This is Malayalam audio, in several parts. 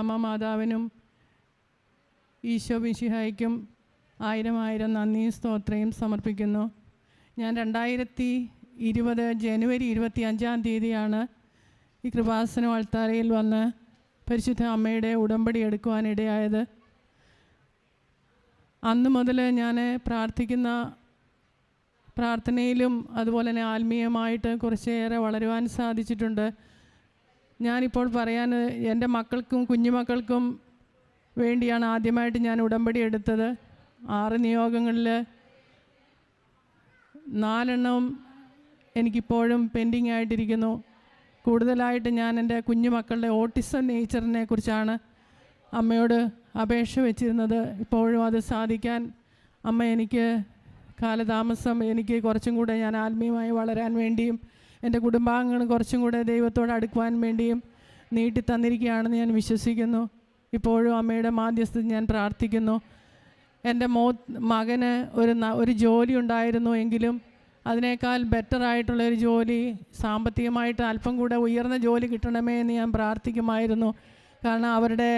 അമ്മ മാതാവിനും ഈശോ മിശിഹായ്ക്കും ആയിരം നന്ദിയും സ്തോത്രയും സമർപ്പിക്കുന്നു. ഞാൻ 2020 ജനുവരി 25 ഈ കൃപാസനം അൾത്താരയിൽ വന്ന് പരിശുദ്ധ അമ്മയുടെ ഉടമ്പടി എടുക്കുവാനിടയായത്. അന്ന് മുതൽ ഞാൻ പ്രാർത്ഥിക്കുന്ന പ്രാർത്ഥനയിലും അതുപോലെ തന്നെ ആത്മീയമായിട്ട് കുറച്ചേറെ വളരുവാൻ സാധിച്ചിട്ടുണ്ട്. ഞാനിപ്പോൾ പറയാൻ എൻ്റെ മക്കൾക്കും കുഞ്ഞുമക്കൾക്കും വേണ്ടിയാണ് ആദ്യമായിട്ട് ഞാൻ ഉടമ്പടി എടുത്തത്. 6 നിയോഗങ്ങളിൽ 4 എനിക്കിപ്പോഴും പെൻഡിങ് ആയിട്ടിരിക്കുന്നു. കൂടുതലായിട്ട് ഞാൻ എൻ്റെ കുഞ്ഞുമക്കളുടെ ഓട്ടിസം നേച്ചറിനെ കുറിച്ചാണ് അമ്മയോട് അപേക്ഷ വെച്ചിരുന്നത്. ഇപ്പോഴും അത് സാധിക്കാൻ അമ്മ എനിക്ക് കാലതാമസം, എനിക്ക് കുറച്ചും കൂടെ ഞാൻ ആത്മീയമായി വളരാൻ വേണ്ടിയും എൻ്റെ കുടുംബാംഗങ്ങൾ കുറച്ചും കൂടെ ദൈവത്തോട് അടുക്കുവാൻ വേണ്ടിയും നീട്ടി തന്നിരിക്കുകയാണെന്ന് ഞാൻ വിശ്വസിക്കുന്നു. ഇപ്പോഴും അമ്മയുടെ മാധ്യസ്ഥത ഞാൻ പ്രാർത്ഥിക്കുന്നു. എൻ്റെ മകന് ഒരു ജോലി ഉണ്ടായിരുന്നു എങ്കിലും അതിനേക്കാൾ ബെറ്ററായിട്ടുള്ളൊരു ജോലി, സാമ്പത്തികമായിട്ട് അല്പം കൂടെ ഉയർന്ന ജോലി കിട്ടണമേ എന്ന് ഞാൻ പ്രാർത്ഥിക്കുമായിരുന്നു. കാരണം അവരുടെ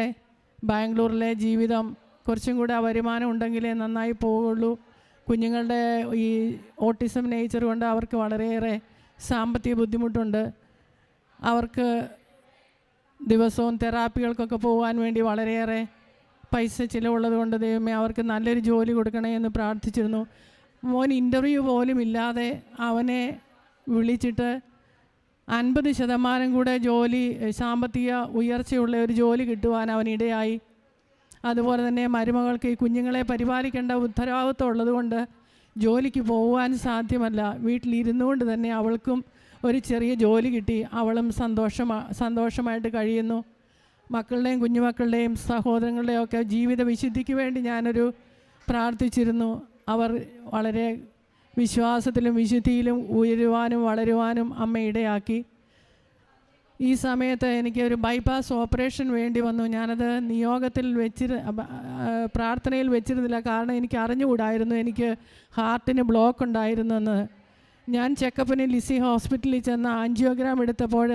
ബാംഗ്ലൂരിലെ ജീവിതം കുറച്ചും കൂടെ വരുമാനം ഉണ്ടെങ്കിലേ നന്നായി പോവുള്ളൂ. കുഞ്ഞുങ്ങളുടെ ഈ ഓട്ടിസം നേച്ചർ കൊണ്ട് അവർക്ക് വളരെയേറെ സാമ്പത്തിക ബുദ്ധിമുട്ടുണ്ട്. അവർക്ക് ദിവസവും തെറാപ്പികൾക്കൊക്കെ പോകാൻ വേണ്ടി വളരെയേറെ പൈസ ചിലവുള്ളത് കൊണ്ട് ദൈവമേ അവർക്ക് നല്ലൊരു ജോലി കൊടുക്കണേ എന്ന് പ്രാർത്ഥിച്ചിരുന്നു. മോൻ ഇൻ്റർവ്യൂ പോലും ഇല്ലാതെ അവനെ വിളിച്ചിട്ട് 50% കൂടെ ജോലി, സാമ്പത്തിക ഉയർച്ചയുള്ള ഒരു ജോലി കിട്ടുവാൻ അവനിടയായി. അതുപോലെ തന്നെ മരുമകൾക്ക് ഈ കുഞ്ഞുങ്ങളെ പരിപാലിക്കേണ്ട ഉത്തരവാദിത്വം ഉള്ളതുകൊണ്ട് ജോലിക്ക് പോകുവാൻ സാധ്യമല്ല. വീട്ടിലിരുന്നു കൊണ്ട് തന്നെ അവൾക്കും ഒരു ചെറിയ ജോലി കിട്ടി. അവളും സന്തോഷമായിട്ട് കഴിയുന്നു. മക്കളുടെയും കുഞ്ഞുമക്കളുടെയും സഹോദരങ്ങളുടെയും ഒക്കെ ജീവിത വിശുദ്ധിക്ക് വേണ്ടി ഞാനൊരു പ്രാർത്ഥിച്ചിരുന്നു. അവർ വളരെ വിശ്വാസത്തിലും വിശുദ്ധിയിലും ഉയരുവാനും വളരുവാനും അമ്മ ഇടയാക്കി. ഈ സമയത്ത് എനിക്ക് ഒരു ബൈപ്പാസ് ഓപ്പറേഷൻ വേണ്ടി വന്നു. ഞാനത് നിയോഗത്തിൽ പ്രാർത്ഥനയിൽ വെച്ചിരുന്നില്ല. കാരണം എനിക്ക് അറിഞ്ഞുകൂടായിരുന്നു എനിക്ക് ഹാർട്ടിന് ബ്ലോക്ക് ഉണ്ടായിരുന്നെന്ന്. ഞാൻ ചെക്കപ്പിന് ലിസി ഹോസ്പിറ്റലിൽ ചെന്ന് ആൻജിയോഗ്രാം എടുത്തപ്പോൾ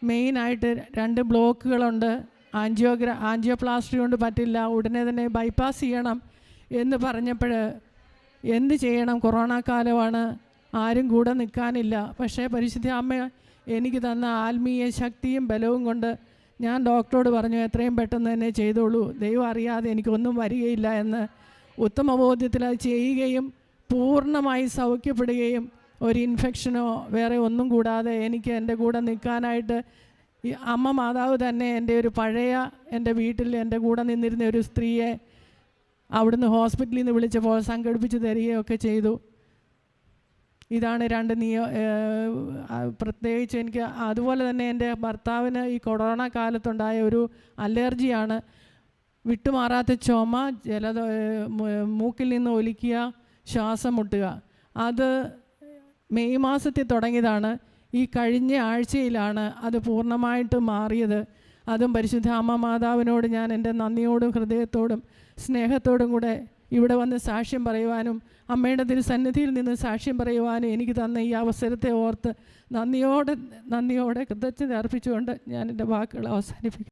മെയിനായിട്ട് 2 ബ്ലോക്കുകളുണ്ട്. ആൻജിയോപ്ലാസ്റ്റി കൊണ്ട് പറ്റില്ല, ഉടനെ തന്നെ ബൈപ്പാസ് ചെയ്യണം എന്ന് പറഞ്ഞപ്പോൾ എന്ത് ചെയ്യണം? കൊറോണ കാലമാണ്, ആരും കൂടെ നിൽക്കാനില്ല. പക്ഷേ പരിശുദ്ധ അമ്മ എനിക്ക് തന്ന ആത്മീയ ശക്തിയും ബലവും കൊണ്ട് ഞാൻ ഡോക്ടറോട് പറഞ്ഞു എത്രയും പെട്ടെന്ന് തന്നെ ചെയ്തോളൂ, ദൈവം അറിയാതെ എനിക്കൊന്നും വരികയില്ല എന്ന് ഉത്തമബോധ്യത്തിൽ അത് ചെയ്യുകയും പൂർണ്ണമായി സൗഖ്യപ്പെടുകയും ഒരു ഇൻഫെക്ഷനോ വേറെ ഒന്നും കൂടാതെ എനിക്ക് എൻ്റെ കൂടെ നിൽക്കാനായിട്ട് ഈ അമ്മ മാതാവ് തന്നെ എൻ്റെ വീട്ടിൽ എൻ്റെ കൂടെ നിന്നിരുന്ന ഒരു സ്ത്രീയെ അവിടുന്ന് ഹോസ്പിറ്റലിൽ നിന്ന് വിളിച്ചപ്പോൾ സംഘടിപ്പിച്ച് തരികയൊക്കെ ചെയ്തു. ഇതാണ് 2 പ്രത്യേകിച്ച് എനിക്ക്. അതുപോലെ തന്നെ എൻ്റെ ഭർത്താവിന് ഈ കൊറോണ കാലത്തുണ്ടായ ഒരു അലർജിയാണ്. വിട്ടുമാറാത്ത ചുമ, മൂക്കിൽ നിന്ന് ഒലിക്കുക, ശ്വാസം മുട്ടുക. അത് മെയ് മാസത്തിൽ തുടങ്ങിയതാണ്. ഈ കഴിഞ്ഞ ആഴ്ചയിലാണ് അത് പൂർണ്ണമായിട്ട് മാറിയത്. അതും പരിശുദ്ധ അമ്മ മാതാവിനോട് ഞാൻ എൻ്റെ നന്ദിയോടും ഹൃദയത്തോടും സ്നേഹത്തോടും കൂടെ ഇവിടെ വന്ന് സാക്ഷ്യം പറയുവാനും അമ്മയുടെ തിരുസന്നിധിയിൽ നിന്ന് സാക്ഷ്യം പറയുവാനും എനിക്ക് തന്ന ഈ അവസരത്തെ ഓർത്ത് നന്ദിയോടെ കൃതജ്ഞത അർപ്പിച്ചുകൊണ്ട് ഞാൻ എൻ്റെ വാക്കുകൾ അവസാനിപ്പിക്കും.